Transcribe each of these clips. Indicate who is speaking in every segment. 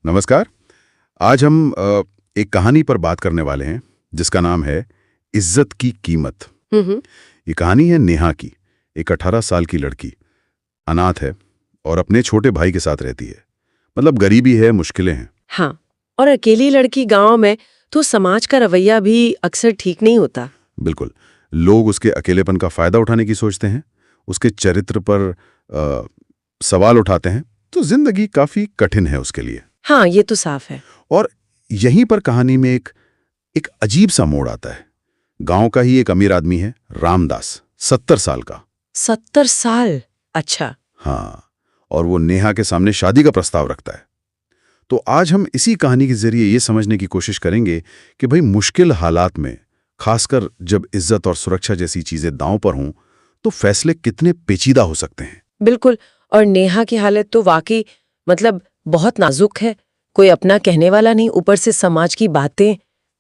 Speaker 1: नमस्कार। आज हम एक कहानी पर बात करने वाले हैं जिसका नाम है इज्जत की कीमत। ये कहानी है नेहा की। एक 18 साल की लड़की अनाथ है और अपने छोटे भाई के साथ रहती है। मतलब गरीबी है, मुश्किलें हैं।
Speaker 2: हाँ, और अकेली लड़की गांव में तो समाज का रवैया भी अक्सर ठीक नहीं होता।
Speaker 1: बिल्कुल। लोग उसके अकेलेपन का फायदा उठाने की सोचते हैं, उसके चरित्र पर सवाल उठाते हैं, तो जिंदगी काफी कठिन है उसके लिए।
Speaker 2: हाँ, ये तो साफ है।
Speaker 1: और यहीं पर कहानी में एक अजीब सा मोड़ आता है। गांव का ही एक अमीर आदमी है, रामदास, 70 साल का।
Speaker 2: 70 साल? अच्छा।
Speaker 1: हाँ, और वो नेहा के सामने शादी का प्रस्ताव रखता है। तो आज हम इसी कहानी के जरिए ये समझने की कोशिश करेंगे कि भाई मुश्किल हालात में, खासकर जब इज्जत और सुरक्षा जैसी चीजें दांव पर हों, तो फैसले कितने पेचीदा हो सकते हैं।
Speaker 2: बिल्कुल। और नेहा की हालत तो वाकई बहुत नाजुक है। कोई अपना कहने वाला नहीं, ऊपर से समाज की बातें,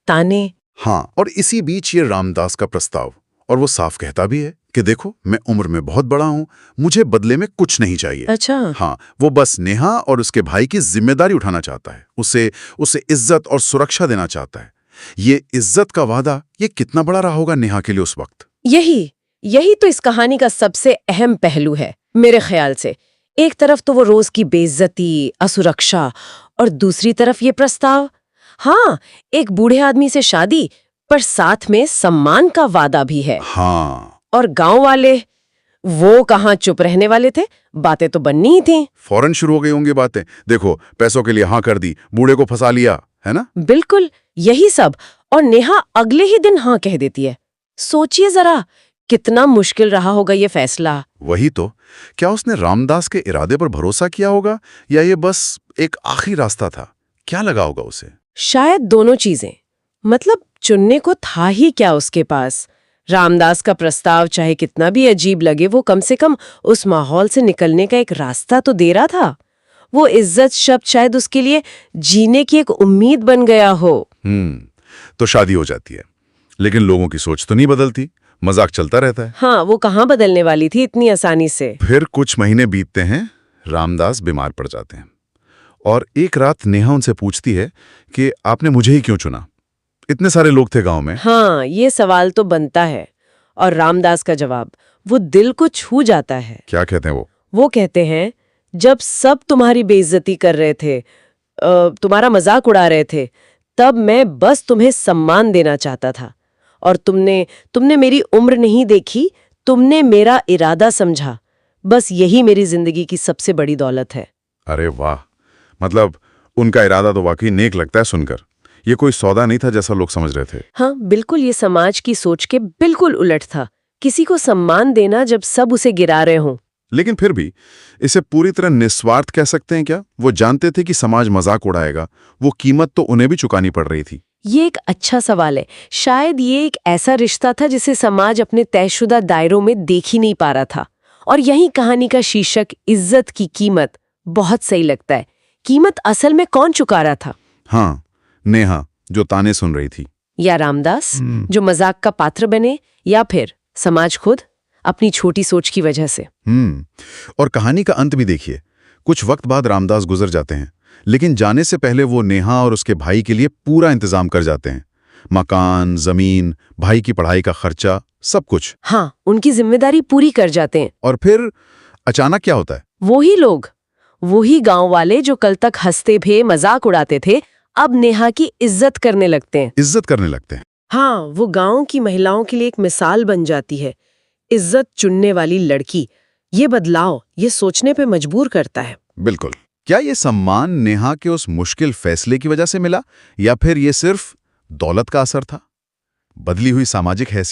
Speaker 2: ताने।
Speaker 3: हाँ, और इसी बीच ये रामदास का प्रस्ताव, और वो साफ कहता भी है कि देखो, मैं उम्र में बहुत बड़ा हूं, मुझे बदले में कुछ नहीं चाहिए।
Speaker 2: अच्छा।
Speaker 3: हाँ, वो बस नेहा और उसके भाई की जिम्मेदारी उठाना चाहता है, उसे इज्जत और सुरक्षा देना चाहता है। ये इज्जत का वादा, ये कितना बड़ा रहा होगा नेहा के लिए उस वक्त।
Speaker 2: यही तो इस कहानी का सबसे अहम पहलू है मेरे ख्याल से। एक तरफ तो वो रोज की बेइज्जती, असुरक्षा, और दूसरी तरफ ये प्रस्ताव। हाँ, एक बूढ़े आदमी से शादी, पर साथ में सम्मान का वादा भी है।
Speaker 3: हाँ,
Speaker 2: और गांव वाले, वो कहाँ चुप रहने वाले थे, बातें तो बननी ही थी।
Speaker 3: फौरन शुरू हो गई होंगी बातें। देखो, पैसों के लिए हाँ कर दी, बूढ़े को फंसा लिया, है ना?
Speaker 2: बिल्कुल, यही सब। और नेहा अगले ही दिन हाँ कह देती है। सोचिए जरा, कितना मुश्किल रहा होगा ये फैसला।
Speaker 3: वही तो। क्या उसने रामदास के इरादे पर भरोसा किया होगा, या ये बस एक आखिरी रास्ता था? क्या लगा होगा उसे?
Speaker 2: शायद दोनों चीजें। मतलब चुनने को था ही क्या उसके पास। रामदास का प्रस्ताव चाहे कितना भी अजीब लगे, वो कम से कम उस माहौल से निकलने का एक रास्ता तो दे रहा था। वो इज्जत शब्द शायद उसके लिए जीने की एक उम्मीद बन गया हो।
Speaker 3: तो शादी हो जाती है, लेकिन लोगों की सोच तो नहीं बदलती, मजाक चलता रहता है।
Speaker 2: हाँ, वो कहाँ बदलने वाली थी इतनी आसानी से।
Speaker 3: फिर कुछ महीने बीतते हैं, रामदास बीमार पड़ जाते हैं, और एक रात नेहा उनसे पूछती है कि आपने मुझे ही क्यों चुना? इतने सारे लोग थे गांव में।
Speaker 2: हाँ, ये सवाल तो बनता है। और रामदास का जवाब, वो दिल को छू जाता है।
Speaker 3: क्या कहते हैं वो?
Speaker 2: वो कहते हैं, जब सब तुम्हारी बेइज्जती कर रहे थे, तुम्हारा मजाक उड़ा रहे थे, तब मैं बस तुम्हें सम्मान देना चाहता था। और तुमने मेरी उम्र नहीं देखी, तुमने मेरा इरादा समझा। बस यही मेरी जिंदगी की सबसे बड़ी दौलत है।
Speaker 3: अरे वाह, मतलब उनका इरादा तो वाकई नेक लगता है सुनकर। ये कोई सौदा नहीं था जैसा लोग समझ रहे थे।
Speaker 2: हाँ, बिल्कुल, ये समाज की सोच के बिल्कुल उलट था। किसी को सम्मान देना जब सब उसे गिरा रहे हों।
Speaker 3: लेकिन फिर भी इसे पूरी तरह निस्वार्थ कह सकते हैं क्या? वो जानते थे कि समाज मजाक उड़ाएगा, वो कीमत तो उन्हें भी चुकानी पड़ रही थी।
Speaker 2: ये एक अच्छा सवाल है। शायद ये एक ऐसा रिश्ता था जिसे समाज अपने तयशुदा दायरों में देख ही नहीं पा रहा था। और यही कहानी का शीर्षक, इज्जत की कीमत, बहुत सही लगता है। कीमत असल में कौन चुका रहा था?
Speaker 3: हाँ, नेहा जो ताने सुन रही थी,
Speaker 2: या रामदास जो मजाक का पात्र बने, या फिर समाज खुद अपनी छोटी सोच की वजह से।
Speaker 3: और कहानी का अंत भी देखिए। कुछ वक्त बाद रामदास गुजर जाते हैं, लेकिन जाने से पहले वो नेहा और उसके भाई के लिए पूरा इंतजाम कर जाते हैं। मकान, जमीन, भाई की पढ़ाई का खर्चा, सब कुछ।
Speaker 2: हाँ, उनकी जिम्मेदारी पूरी कर जाते हैं।
Speaker 3: और फिर अचानक क्या होता है?
Speaker 2: वही लोग, वही गांव वाले जो कल तक हंसते थे, मजाक उड़ाते थे, अब नेहा की इज्जत करने लगते हैं।
Speaker 3: इज्जत करने लगते हैं।
Speaker 2: हाँ, वो गांव की महिलाओं के लिए एक मिसाल बन जाती है। इज्जत चुनने वाली लड़की। ये बदलाव ये सोचने पे मजबूर करता है।
Speaker 3: बिल्कुल। क्या ये सम्मान नेहा के उस मुश्किल फैसले की वजह से मिला, या फिर ये सिर्फ दौलत का असर था? बदली हुई सामाजिक हैसियत